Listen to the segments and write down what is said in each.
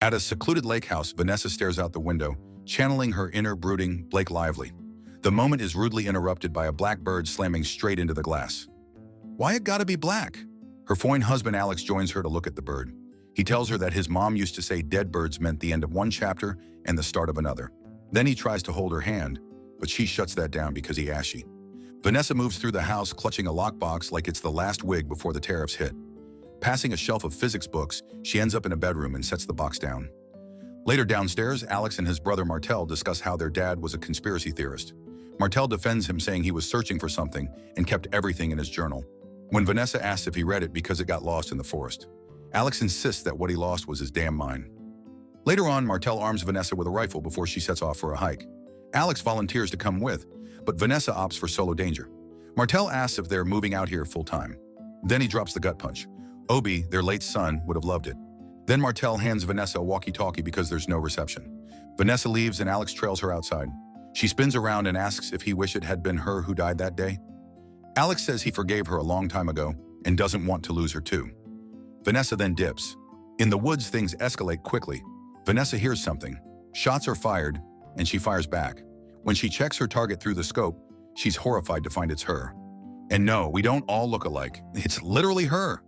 At a secluded lake house, Vanessa stares out the window, channeling her inner brooding Blake Lively. The moment is rudely interrupted by a black bird slamming straight into the glass. Why it gotta be black? Her fine husband Alex joins her to look at the bird. He tells her that his mom used to say dead birds meant the end of one chapter and the start of another. Then he tries to hold her hand, but she shuts that down because he's ashy. Vanessa moves through the house clutching a lockbox like it's the last wig before the tariffs hit. Passing a shelf of physics books, she ends up in a bedroom and sets the box down. Later downstairs, Alex and his brother Martell discuss how their dad was a conspiracy theorist. Martell defends him, saying he was searching for something and kept everything in his journal. When Vanessa asks if he read it because it got lost in the forest, Alex insists that what he lost was his damn mind. Later on, Martell arms Vanessa with a rifle before she sets off for a hike. Alex volunteers to come with, but Vanessa opts for solo danger. Martell asks if they're moving out here full-time. Then he drops the gut punch. Obi, their late son, would have loved it. Then Martell hands Vanessa a walkie-talkie because there's no reception. Vanessa leaves and Alex trails her outside. She spins around and asks if he wished it had been her who died that day. Alex says he forgave her a long time ago and doesn't want to lose her too. Vanessa then dips. In the woods, things escalate quickly. Vanessa hears something. Shots are fired, and she fires back. When she checks her target through the scope, she's horrified to find it's her. And no, we don't all look alike. It's literally her.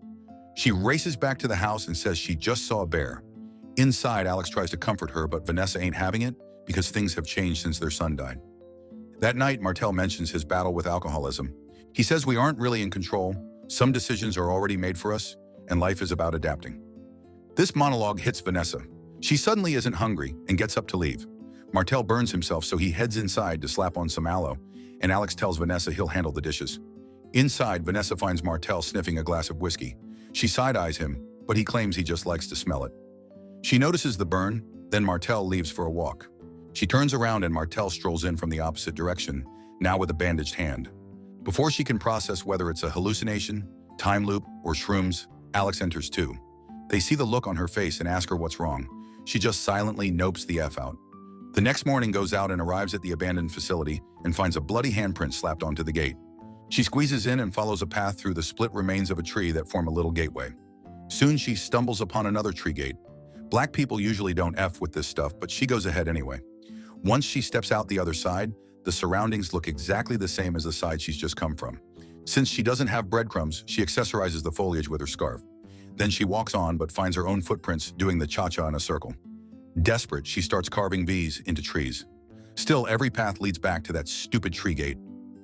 She races back to the house and says she just saw a bear. Inside, Alex tries to comfort her, but Vanessa ain't having it because things have changed since their son died. That night, Martell mentions his battle with alcoholism. He says we aren't really in control, some decisions are already made for us, and life is about adapting. This monologue hits Vanessa. She suddenly isn't hungry and gets up to leave. Martell burns himself, so he heads inside to slap on some aloe, and Alex tells Vanessa he'll handle the dishes. Inside, Vanessa finds Martell sniffing a glass of whiskey. She side-eyes him, but he claims he just likes to smell it. She notices the burn, then Martell leaves for a walk. She turns around and Martell strolls in from the opposite direction, now with a bandaged hand. Before she can process whether it's a hallucination, time loop, or shrooms, Alex enters too. They see the look on her face and ask her what's wrong. She just silently nopes the F out. The next morning goes out and arrives at the abandoned facility and finds a bloody handprint slapped onto the gate. She squeezes in and follows a path through the split remains of a tree that form a little gateway. Soon she stumbles upon another tree gate. Black people usually don't F with this stuff, but she goes ahead anyway. Once she steps out the other side, the surroundings look exactly the same as the side she's just come from. Since she doesn't have breadcrumbs, she accessorizes the foliage with her scarf. Then she walks on but finds her own footprints doing the cha-cha in a circle. Desperate, she starts carving V's into trees. Still, every path leads back to that stupid tree gate.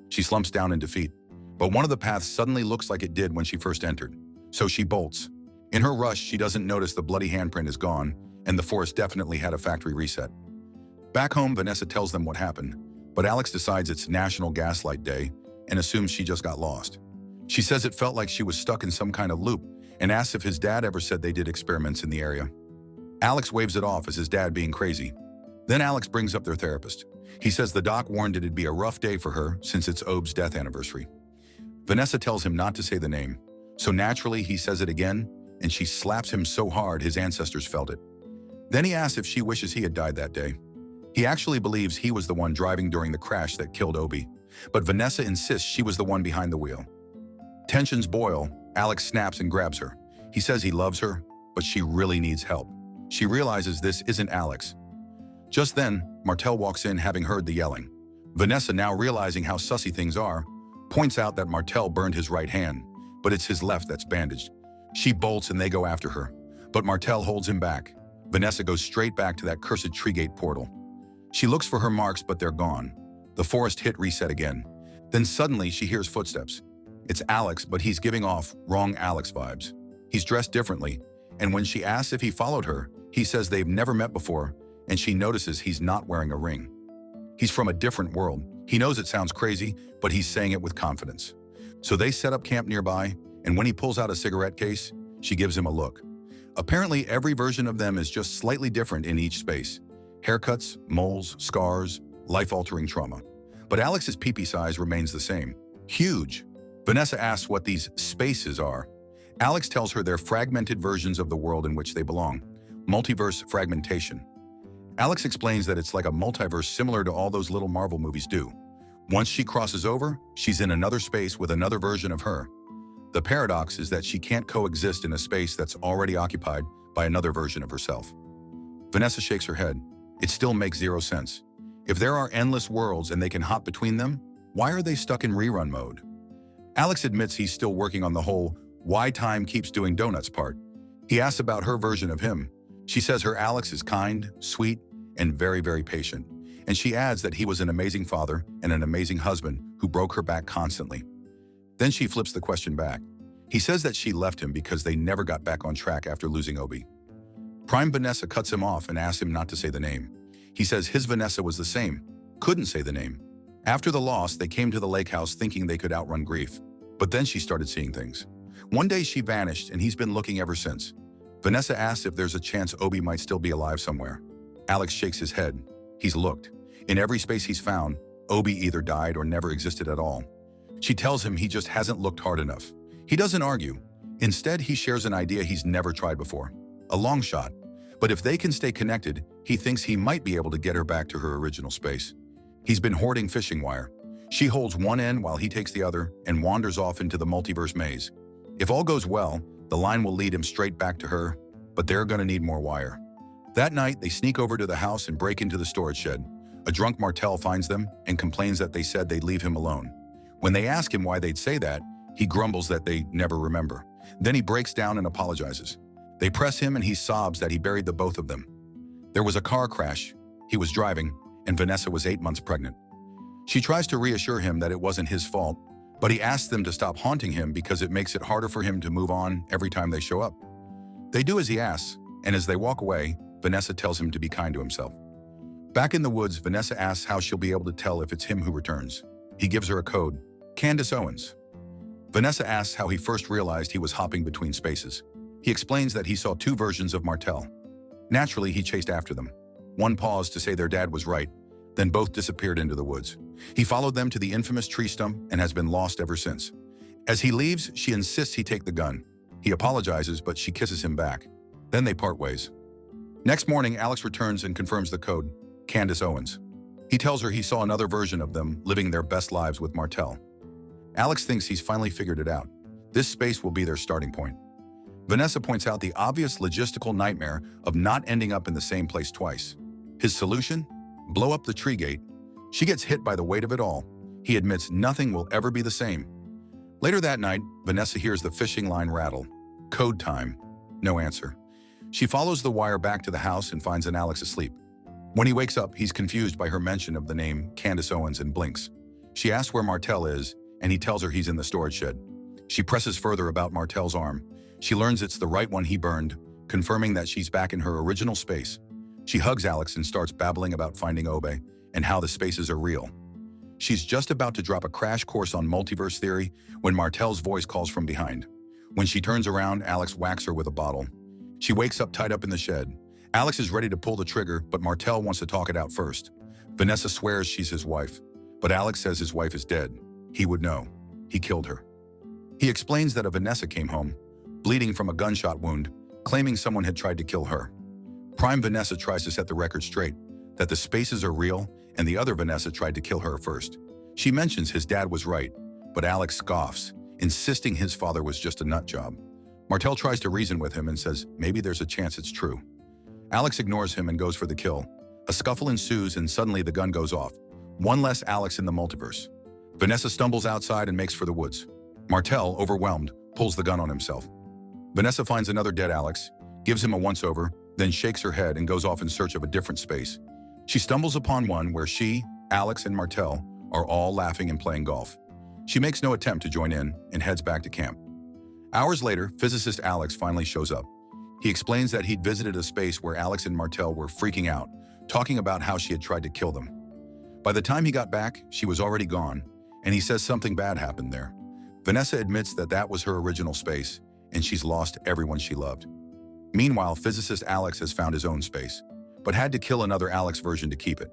She slumps down in defeat, but one of the paths suddenly looks like it did when she first entered. So she bolts. In her rush, she doesn't notice the bloody handprint is gone, and the forest definitely had a factory reset. Back home, Vanessa tells them what happened, but Alex decides it's National Gaslight Day and assumes she just got lost. She says it felt like she was stuck in some kind of loop and asks if his dad ever said they did experiments in the area. Alex waves it off as his dad being crazy. Then Alex brings up their therapist. He says the doc warned it'd be a rough day for her since it's Ob's death anniversary. Vanessa tells him not to say the name, so naturally he says it again, and she slaps him so hard his ancestors felt it. Then he asks if she wishes he had died that day. He actually believes he was the one driving during the crash that killed Obi, but Vanessa insists she was the one behind the wheel. Tensions boil. Alex snaps and grabs her. He says he loves her, but she really needs help. She realizes this isn't Alex. Just then, Martell walks in having heard the yelling. Vanessa, now realizing how sussy things are, points out that Martell burned his right hand, but it's his left that's bandaged. She bolts and they go after her, but Martell holds him back. Vanessa goes straight back to that cursed tree gate portal. She looks for her marks, but they're gone. The forest hit reset again. Then suddenly she hears footsteps. It's Alex, but he's giving off wrong Alex vibes. He's dressed differently, and when she asks if he followed her, he says they've never met before, and she notices he's not wearing a ring. He's from a different world. He knows it sounds crazy, but he's saying it with confidence. So they set up camp nearby, and when he pulls out a cigarette case, she gives him a look. Apparently, every version of them is just slightly different in each space. Haircuts, moles, scars, life-altering trauma. But Alex's pee-pee size remains the same. Huge. Vanessa asks what these spaces are. Alex tells her they're fragmented versions of the world in which they belong. Multiverse fragmentation. Alex explains that it's like a multiverse similar to all those little Marvel movies do. Once she crosses over, she's in another space with another version of her. The paradox is that she can't coexist in a space that's already occupied by another version of herself. Vanessa shakes her head. It still makes zero sense. If there are endless worlds and they can hop between them, why are they stuck in rerun mode? Alex admits he's still working on the whole why time keeps doing donuts part. He asks about her version of him. She says her Alex is kind, sweet, and very, very patient. And she adds that he was an amazing father and an amazing husband who broke her back constantly. Then she flips the question back. He says that she left him because they never got back on track after losing Obi. Prime Vanessa cuts him off and asks him not to say the name. He says his Vanessa was the same, couldn't say the name. After the loss, they came to the lake house thinking they could outrun grief. But then she started seeing things. One day she vanished and he's been looking ever since. Vanessa asks if there's a chance Obi might still be alive somewhere. Alex shakes his head. He's looked. In every space he's found, Obi either died or never existed at all. She tells him he just hasn't looked hard enough. He doesn't argue. Instead, he shares an idea he's never tried before. A long shot. But if they can stay connected, he thinks he might be able to get her back to her original space. He's been hoarding fishing wire. She holds one end while he takes the other and wanders off into the multiverse maze. If all goes well, the line will lead him straight back to her, but they're gonna need more wire. That night, they sneak over to the house and break into the storage shed. A drunk Martell finds them and complains that they said they'd leave him alone. When they ask him why they'd say that, he grumbles that they never remember. Then he breaks down and apologizes. They press him and he sobs that he buried the both of them. There was a car crash, he was driving, and Vanessa was 8 months pregnant. She tries to reassure him that it wasn't his fault, but he asks them to stop haunting him because it makes it harder for him to move on every time they show up. They do as he asks, and as they walk away, Vanessa tells him to be kind to himself. Back in the woods, Vanessa asks how she'll be able to tell if it's him who returns. He gives her a code, Candace Owens. Vanessa asks how he first realized he was hopping between spaces. He explains that he saw 2 versions of Martell. Naturally, he chased after them. One paused to say their dad was right, then both disappeared into the woods. He followed them to the infamous tree stump and has been lost ever since. As he leaves, she insists he take the gun. He apologizes, but she kisses him back. Then they part ways. Next morning, Alex returns and confirms the code, Candace Owens. He tells her he saw another version of them living their best lives with Martell. Alex thinks he's finally figured it out. This space will be their starting point. Vanessa points out the obvious logistical nightmare of not ending up in the same place twice. His solution? Blow up the tree gate. She gets hit by the weight of it all. He admits nothing will ever be the same. Later that night, Vanessa hears the fishing line rattle. Code time. No answer. She follows the wire back to the house and finds Alex asleep. When he wakes up, he's confused by her mention of the name Candace Owens and blinks. She asks where Martell is, and he tells her he's in the storage shed. She presses further about Martell's arm. She learns it's the right one he burned, confirming that she's back in her original space. She hugs Alex and starts babbling about finding Obi and how the spaces are real. She's just about to drop a crash course on multiverse theory when Martell's voice calls from behind. When she turns around, Alex whacks her with a bottle. She wakes up tied up in the shed. Alex is ready to pull the trigger, but Martell wants to talk it out first. Vanessa swears she's his wife, but Alex says his wife is dead. He would know. He killed her. He explains that a Vanessa came home, bleeding from a gunshot wound, claiming someone had tried to kill her. Prime Vanessa tries to set the record straight, that the spaces are real and the other Vanessa tried to kill her first. She mentions his dad was right, but Alex scoffs, insisting his father was just a nut job. Martell tries to reason with him and says maybe there's a chance it's true. Alex ignores him and goes for the kill. A scuffle ensues and suddenly the gun goes off. One less Alex in the multiverse. Vanessa stumbles outside and makes for the woods. Martell, overwhelmed, pulls the gun on himself. Vanessa finds another dead Alex, gives him a once-over, then shakes her head and goes off in search of a different space. She stumbles upon one where she, Alex, and Martell are all laughing and playing golf. She makes no attempt to join in and heads back to camp. Hours later, physicist Alex finally shows up. He explains that he'd visited a space where Alex and Martell were freaking out, talking about how she had tried to kill them. By the time he got back, she was already gone, and he says something bad happened there. Vanessa admits that that was her original space, and she's lost everyone she loved. Meanwhile, physicist Alex has found his own space, but had to kill another Alex version to keep it.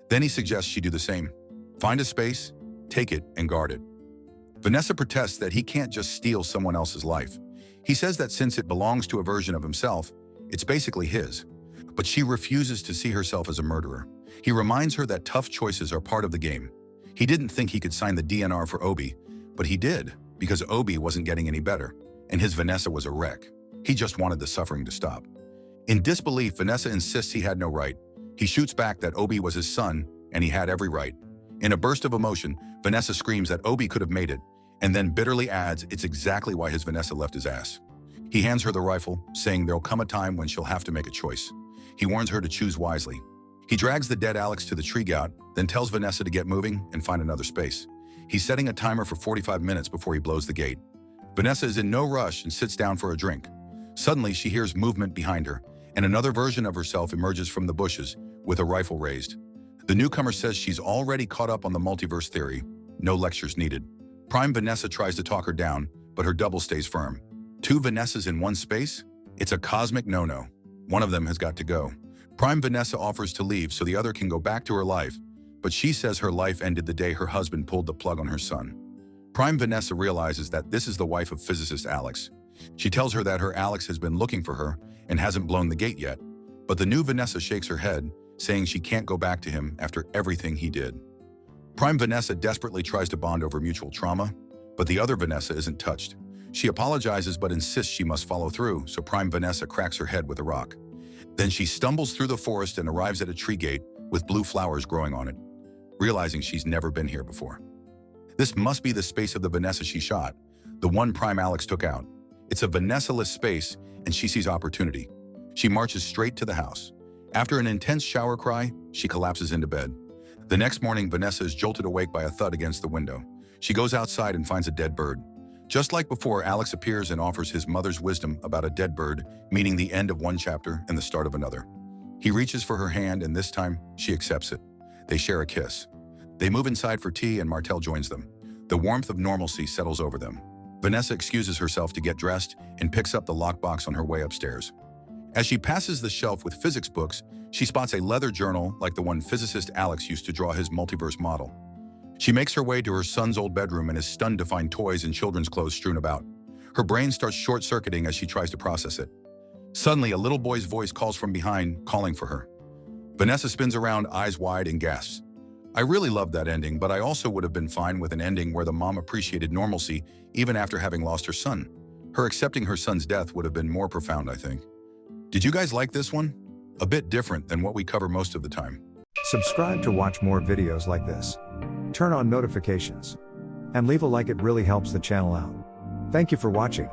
Then he suggests she do the same. Find a space, take it, and guard it. Vanessa protests that he can't just steal someone else's life. He says that since it belongs to a version of himself, it's basically his. But she refuses to see herself as a murderer. He reminds her that tough choices are part of the game. He didn't think he could sign the DNR for Obi, but he did, because Obi wasn't getting any better, and his Vanessa was a wreck. He just wanted the suffering to stop. In disbelief, Vanessa insists he had no right. He shoots back that Obi was his son, and he had every right. In a burst of emotion, Vanessa screams that Obi could have made it, and then bitterly adds it's exactly why his Vanessa left his ass. He hands her the rifle, saying there'll come a time when she'll have to make a choice. He warns her to choose wisely. He drags the dead Alex to the tree gout, then tells Vanessa to get moving and find another space. He's setting a timer for 45 minutes before he blows the gate. Vanessa is in no rush and sits down for a drink. Suddenly, she hears movement behind her, and another version of herself emerges from the bushes with a rifle raised. The newcomer says she's already caught up on the multiverse theory. No lectures needed. Prime Vanessa tries to talk her down, but her double stays firm. Two Vanessas in one space? It's a cosmic no-no. One of them has got to go. Prime Vanessa offers to leave so the other can go back to her life, but she says her life ended the day her husband pulled the plug on her son. Prime Vanessa realizes that this is the wife of physicist Alex. She tells her that her Alex has been looking for her and hasn't blown the gate yet, but the new Vanessa shakes her head, saying she can't go back to him after everything he did. Prime Vanessa desperately tries to bond over mutual trauma, but the other Vanessa isn't touched. She apologizes but insists she must follow through, so Prime Vanessa cracks her head with a rock. Then she stumbles through the forest and arrives at a tree gate with blue flowers growing on it, realizing she's never been here before. This must be the space of the Vanessa she shot, the one Prime Alex took out. It's a Vanessa-less space, and she sees opportunity. She marches straight to the house. After an intense shower cry, she collapses into bed. The next morning, Vanessa is jolted awake by a thud against the window. She goes outside and finds a dead bird. Just like before, Alex appears and offers his mother's wisdom about a dead bird, meaning the end of one chapter and the start of another. He reaches for her hand, and this time, she accepts it. They share a kiss. They move inside for tea, and Martell joins them. The warmth of normalcy settles over them. Vanessa excuses herself to get dressed and picks up the lockbox on her way upstairs. As she passes the shelf with physics books, she spots a leather journal like the one physicist Alex used to draw his multiverse model. She makes her way to her son's old bedroom and is stunned to find toys and children's clothes strewn about. Her brain starts short-circuiting as she tries to process it. Suddenly, a little boy's voice calls from behind, calling for her. Vanessa spins around, eyes wide, and gasps. I really loved that ending, but I also would have been fine with an ending where the mom appreciated normalcy even after having lost her son. Her accepting her son's death would have been more profound, I think. Did you guys like this one? A bit different than what we cover most of the time. Subscribe to watch more videos like this. Turn on notifications. And leave a like, it really helps the channel out. Thank you for watching.